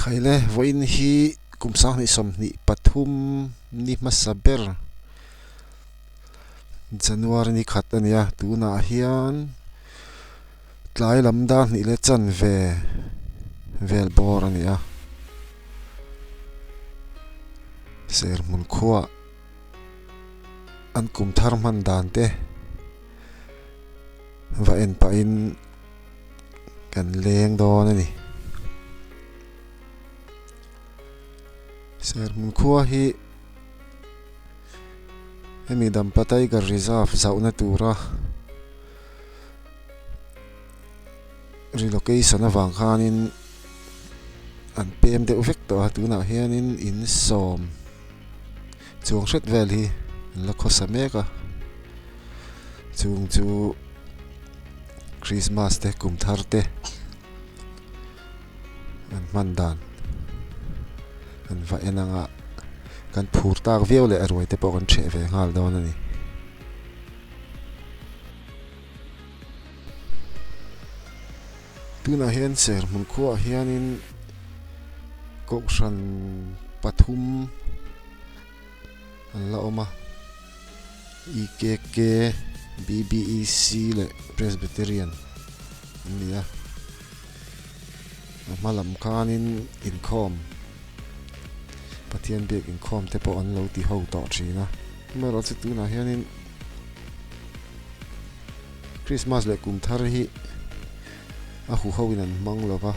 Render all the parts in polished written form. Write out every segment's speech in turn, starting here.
khaile voin hi kumsang ni som ni pathum ni masaber January ni khat ania tuna hian tlai lamda ni le chan vel bor ania ser mun khuwa an kum thar man dan te va en pa in kan leng don ani ser mun khuwa hi hemi dam patai gar reserve zauna tura relocation awang khanin an pem de uvek to tuna hianin in som chung hret vel hi la khosa meka chung chu Christmas te kum thar te an mandan an va enanga kan phur tak viau le arwai te pawh kan the ve ngal dawn ani tuna hian ser mun khuwa hianin kokran pathum an la oma EKK BBEC le Presbyterian nia malam khanin inkhom pathian bek inkhom te pawh an lo ti ho to thina mero chu tuna hianin Christmas le kum thar hi a hu ho in an mang lova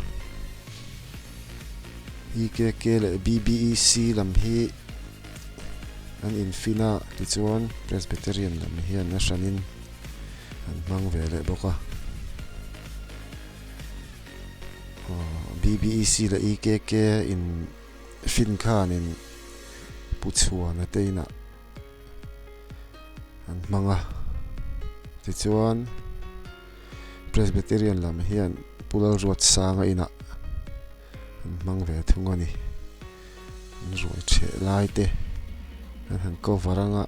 EKK le BBEC lam hi an infina ti chuan Presbyterian lam hian a hranin an mang ve le boka BBEC le EKK in fin khan in puchhuan a teina an manga ti chuan Presbyterian lam hian pulal ruat sanga ina an mang ve thung ani an ruai the lai te an han ko varanga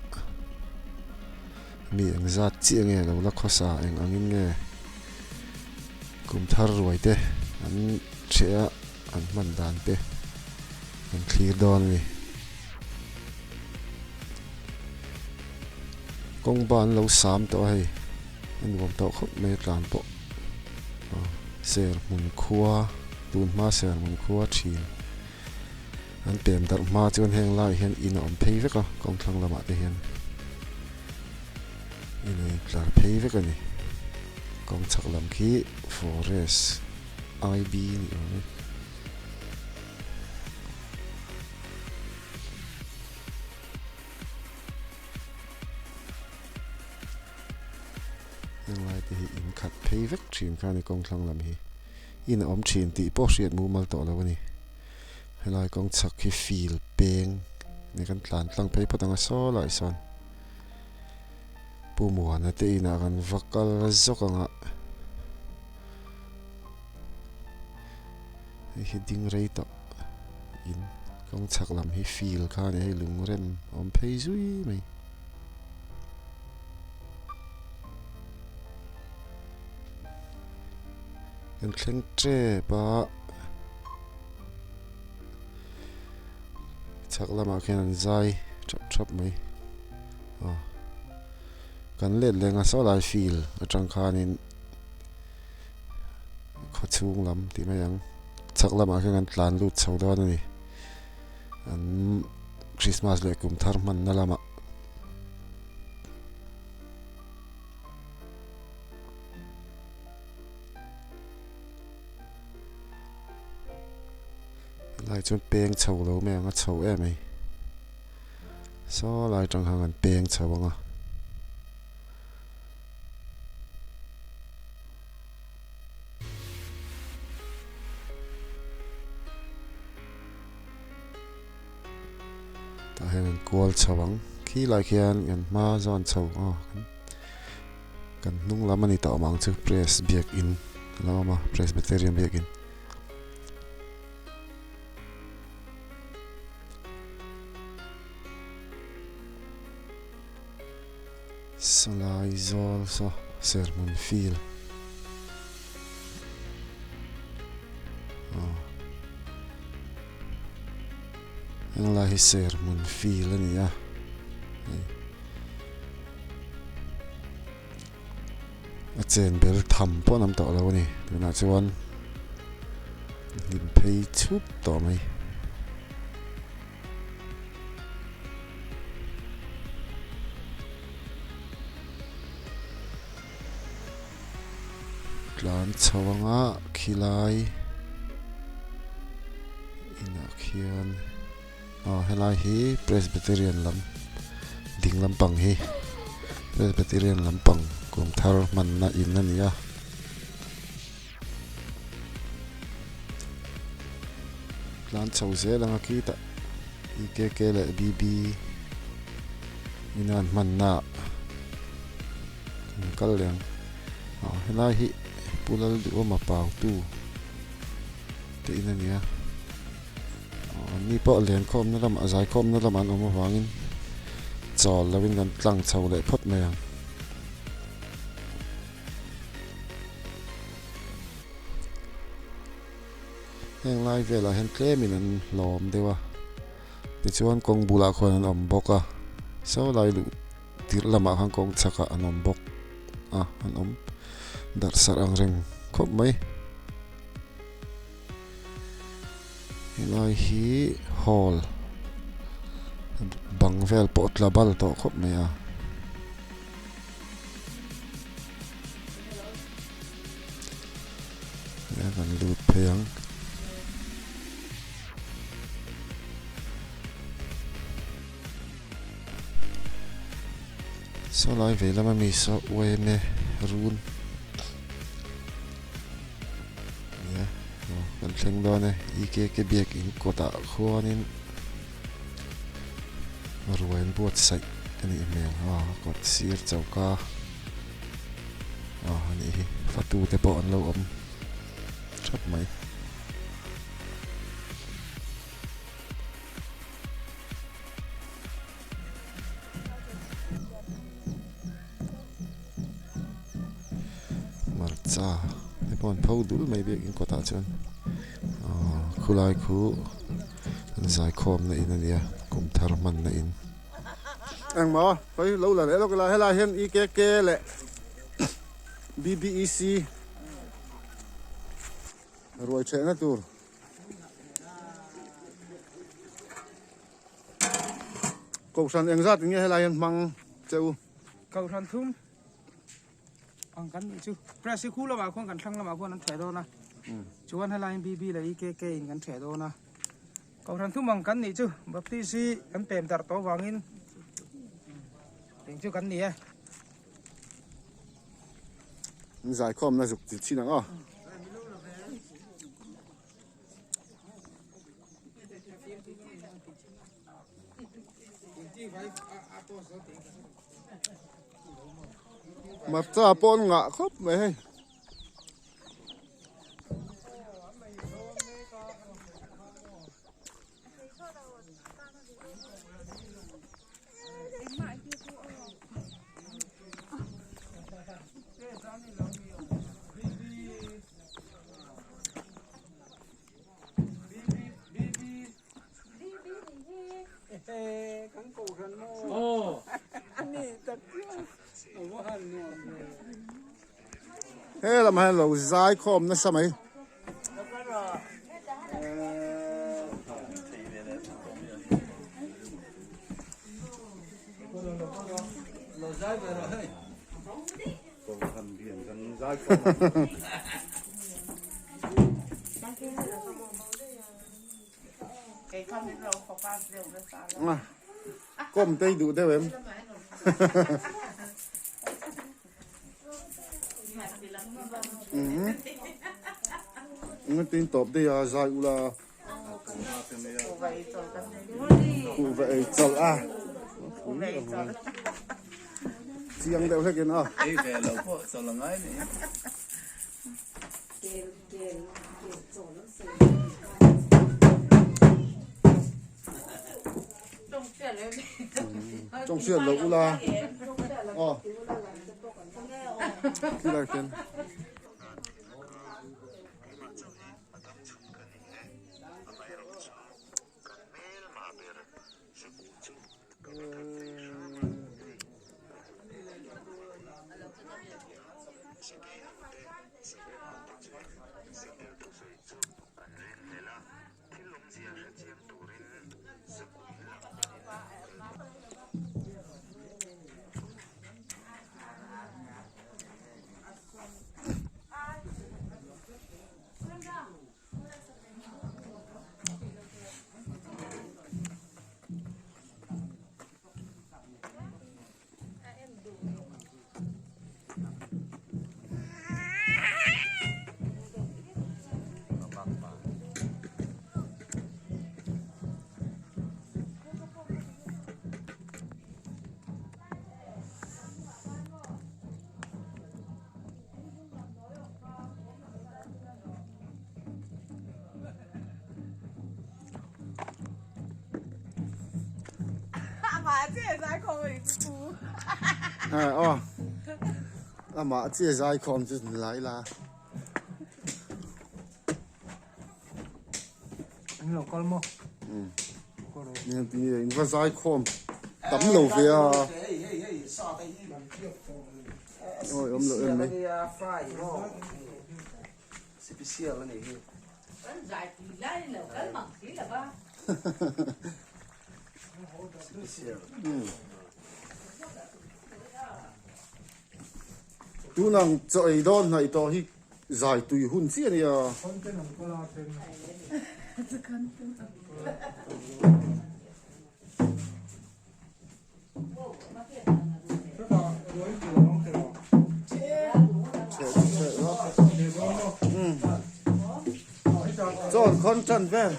mi ang zat chi nge lo la khosa eng angin nge kum thar ruai te an thea an man dan te an clear don ni kong ban lo sam to hai an wom to khop me tlan po ser mun khuwa tun ma ser mun khuwa thin an pem dar ma chuan heng lai hian in om phei veka kong thlang lama te hian in tlar phei veka ni kong chak lam khi forest IB ni oi heng lai te hi in khat phei vek thin kha ni kong thlang lam hi in om thin ti po hriat mu mal to lo ni helai kong chak hi feel peng ni kan tlan tlang phei patanga so lai son pumuan ate ina kan vakal zokanga hi ding rei to in kong chak lam hi feel kha ni hei lungrem om phei zui mai kan thleng tre pa chak lama khian an zai thap mai kan let lenga so lai feel atang khanin khachung lam ti mai ang chak lama khian an tlan lut chho dawn ani an Christmas le kum thar man na lama lai chun peng chho lo me anga chho em ai so lai tang hang an peng chho anga ta hen an kual chawang khi lai khian an ma zon chho kan nung lamani ta mang chu press biak in lama Presbyterian biak in salai zol so sermon feel ang lahi ser mun feel ani ya a chen bel tham po nam to lo ni tuna chuan lim phei chup to mai tlan chawanga khilai ina khian helai hi Presbyterian lam ding lampang hi Presbyterian lampang kum thar man na in ania tlan chau zelanga kita IKK le BB inan man na kal leng helai hi pulal du ma pau tu te in ania ni po len khom na lam azai khom na lam an om wangin chol lawin kan tlang chho le phot me ang heng lai vela hen tlemin an lom dewa ti chuan kong bula khon an om boka so lai lu tir lama khang kong chaka an om bok an om dar sar ang reng khop mai helai hi hall bang vel po tlabal to khop mai ya kan lut pheyang so lai vela ma mi so we ne run ya kan thleng do ne IKK biak in kota khuanin ruain buat sai ani mel kot sir chauka ani fatu te po an lo om thap mai marcha te pon phau dul mai biak in kota chuan khulai khu an zai khom na in ania kum thar man na in ang ma phải lâu là lẽ lo cái là hay là hiện IKK lệ BBEC rồi chạy nó tour cầu san anh ra tiếng hay là hiện mang châu cầu san thum ang kan chu press khu la ma khon kan thang la ma khon an the do na chuan hay là BB là IKK in kan the do na cầu san thum ang kan ni chu baptisi an tem tar to wangin tiếng chú cắn đi à giải khom là dục chỉ chi năng mặt ta pon ngạ khóc mày cắn cổ rắn mô anh này thật thế là mà lâu dài khom nó sao mày lâu dài về rồi còn thành biển gần dài khom com tay đủ theo em nó tin top đây dài là cụ vậy chợ chiang đều thế kia nó ấy về lâu phố sau là ngay này trong xuyên lâu là cái này kia 这也在口里哭。mà chia dài còn chứ lại là anh lộc con mò nhưng thì nó dài còn tấm lầu về à ôi ông lợi em đấy Special này. Vẫn dài thì lấy là cái mặt chỉ là ba. Special. tu năng chơi đón này to hi dài tùy hun chi này à con tên làm con la tên rất là đối của nó kìa chơi đó cho con chân về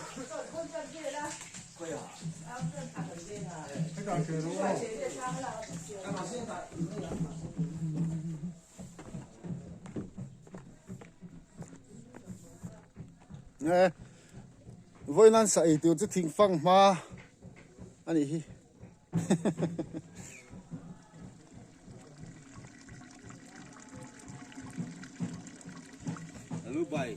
nè với nan sậy tiêu chứ thình phăng mà anh ấy Lu bay.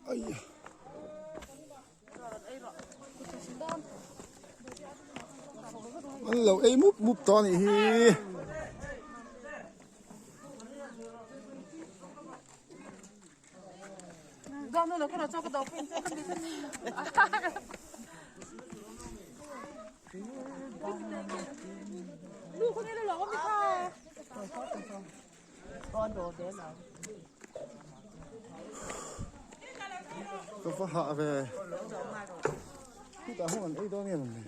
ai anh lâu ấy múp múp to này hi Đó nó là con cho cái đầu pin cho cái đi. Lu con này là con gì con đồ thế nào? có phải hạ về chúng ta không ăn ấy đó nghe mình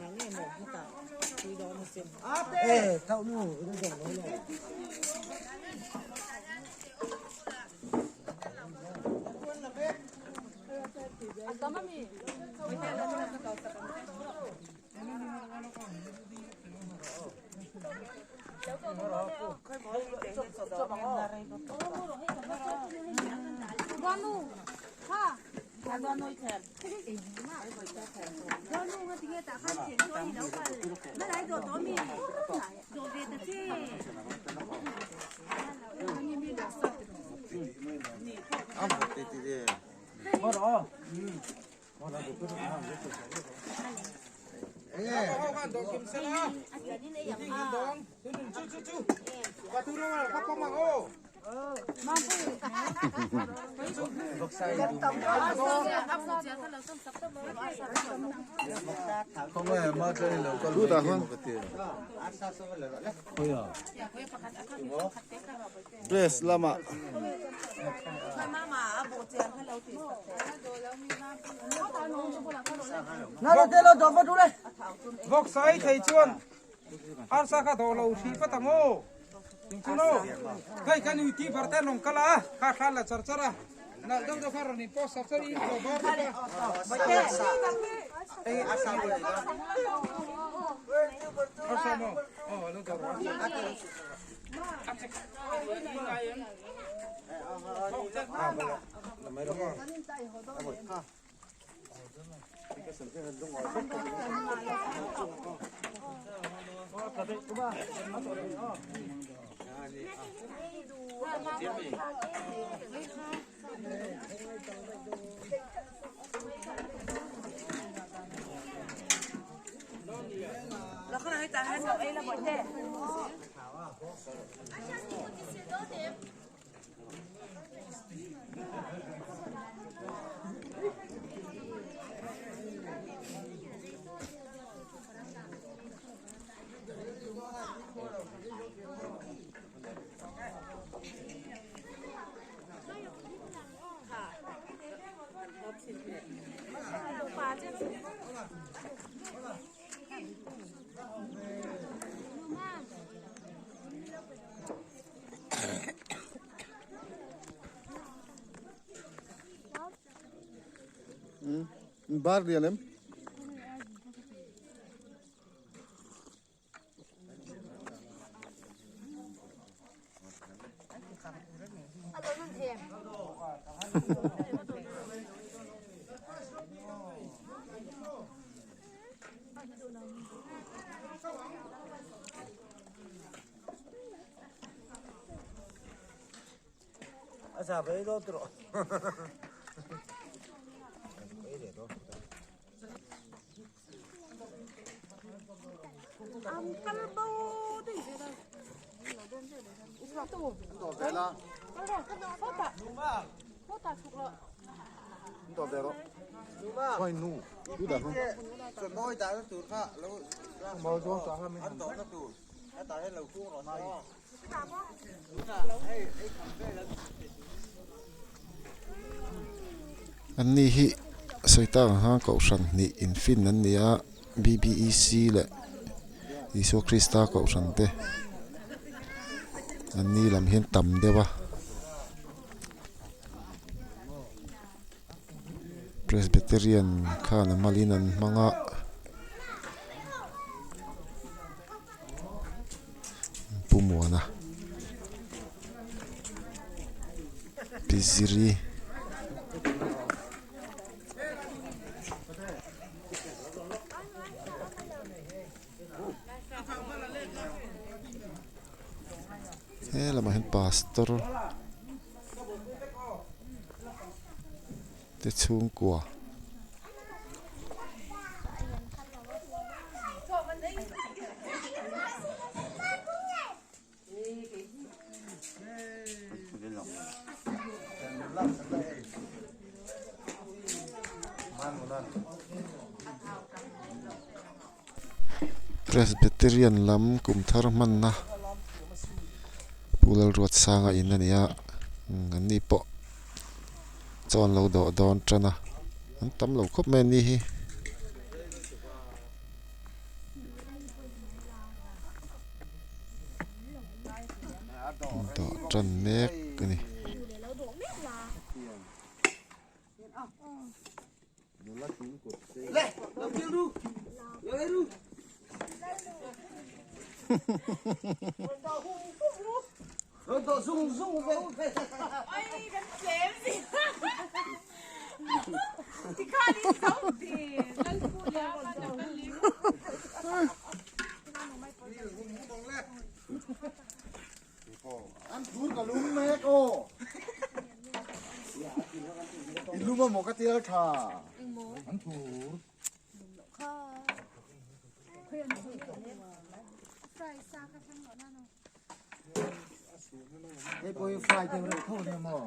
ê thâu nu nó dần nó này Mami. Ganu. Ha. Ganu ikan. Ganu nggak tinggal tak kan cincin ini dapat. Mana itu Tommy. Dobe tadi. Ini bila satu. có đó có đó được cái nào được cái con đồ kim sơn á đi đón chú chú và chú nó là các con mà ô Không phải mà chơi là con chú ta không dress lama nó cái nó đồ vào chú đây vóc sai thầy chuan ăn sa khát đồ lâu thì phát tăng ô chú nó cái này tí phải tên nông cala khát khát là char chara na đâu đâu phải ni post sắp đi đồ bò đây asa mò nó đồ Là con này ta hay nói ấy là bọn trẻ. bar dia lem Asa về đó rồi. kalbo đi về đây to ve la to ve ro khoi nu du da Rồi nói ta nó tụt ha, lâu. mau jo ta ha Ăn đó nó tụt. Ta hết lâu khu rồi sao? อันนี้ฮิสวยตาฮะก็ฉันนี่อินฟินนั่นเนี่ย BBEC แหละอิสุคริสต์ก็ฉันเตอันนี้ลำเห็นต่ำเด้อวะ Presbyterian ข้านะมาลีนันมังะปุ่มัวนะพิซิรีเรามาเห็นพาสตอร์จะชุ่มกว่าPresbyterian ลำกุมทารมันนะผู้เล่ารวดสร้างอินนั่นเนี่ยอันนี้ปะจอนเราดอนจันนะอันตั้มเราครบแม่นี่ดอจันเมกนี่Rồi rung về. ôi con chém gì thì khai đi sống thì lên khu nhà mà đâu lên lính Ăn thúi cả lúng mẹ cô. Lúng mà một cái tia thà. Ăn thúi. Cái cô fry cho nó thôi nha mò.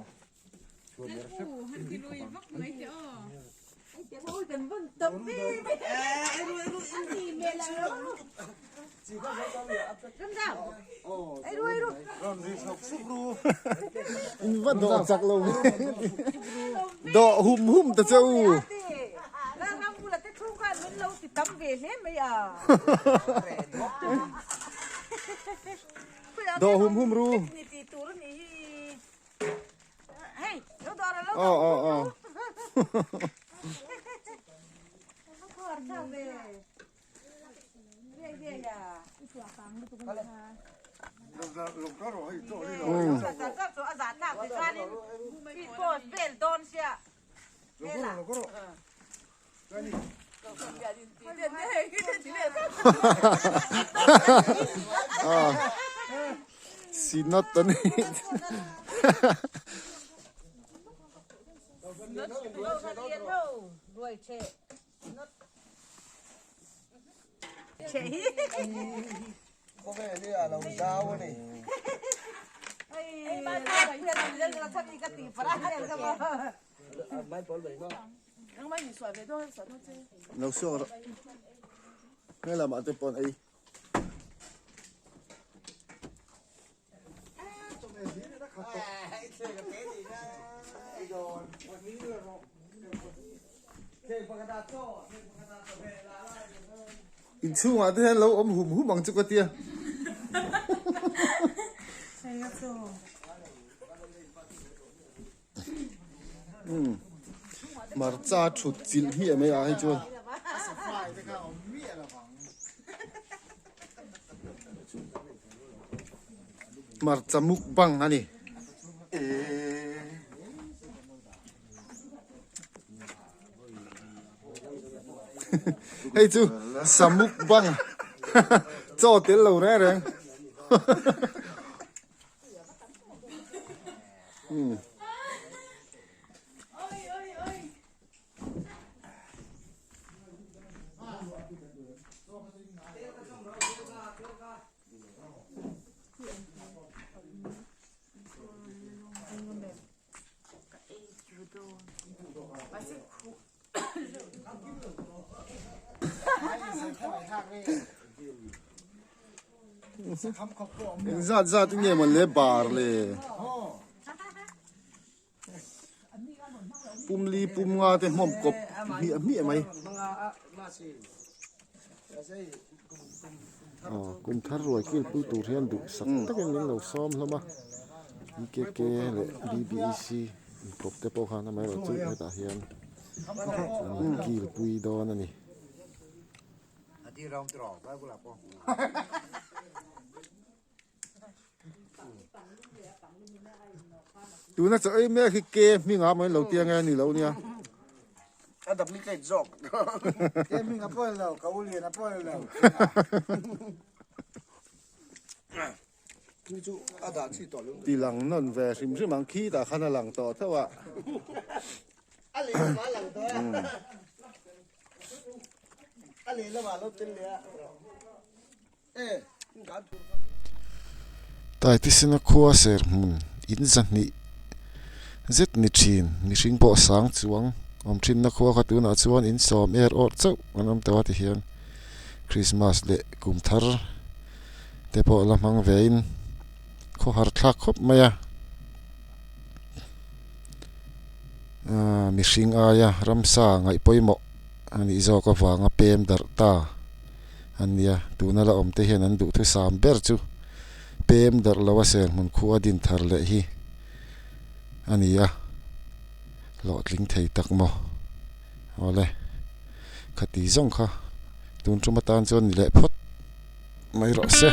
ôi cần vân tập đi ăn gì mẹ là nó làm sao ấy đuôi Rồi đi sọc súp ru. vẫn đỏ chặt luôn đỏ hum ta châu là năm là cái thu quan đến lâu thì tắm về hết bây giờ đỏ hum ru thì tủ nó nhỉ hey nó đỏ là ờ nó còn sao về về à Lục đó rồi, chỗ đi rồi. giả cấp số giả thảo thì ra đi đi post về don xia Lục đó rồi. Cái gì? liền thế cái gì liền xin nó tấn rồi trẻ trẻ Có vẻ như là lòng dao này. ai ba cái là sắp đi cái tiền phải ăn cái mà Mấy bốn bảy mà. ang may suy về thôi suy thôi chứ nó xưa rồi ngay là mà tôi còn ấy in chung à thế lâu ôm hùm bằng chút cái tia mar cha thut chil hi mai a hi chuan Phải thế cả ông mía là bằng. mar chamuk bang ani hey chu samuk bang cho tiếng lâu ra rồi Khăm khóc của ông. ra ra tiếng nghe mà lẽ bar lệ pum li pum nga te mom kop mi mai kum thar roi kil pu tu rian du sak takin ling lo som hlama ke le bbc kop te po khana mai ro chu ta hian kil pui don ani Đi rong trò với cô lập không? tu na chai me khi ke mi nga mai lo tiang ai ni lo nia Anh đập lý cái giọt. Em mình ngáp rồi lâu, cậu liền ngáp rồi lâu. Như chú, anh đã chỉ tỏ luôn. ti lang non ve sim sim ang khi ta khana lang to thawa Anh liền mà lần thôi. Anh liền là mà lúc tin liền. Ê, ngáp. tai ti sina khua ser mun in zan ni zet ni thin ni ring po sang chuang om thin na khua kha tu na chuan in som er or chau anam tawa ti hian Christmas le kum thar te po lamang vein kho har thla khop maya mi hring aya ramsa ngai poimo ani zo ka wanga pem dar ta ania tuna la om te hian an du thu sam ber chu pem dar lawa ser mun khuwa din thar le hi ania lo tling thei tak mo ole khati zong kha tun chuma tan chon ni le phot mai ro se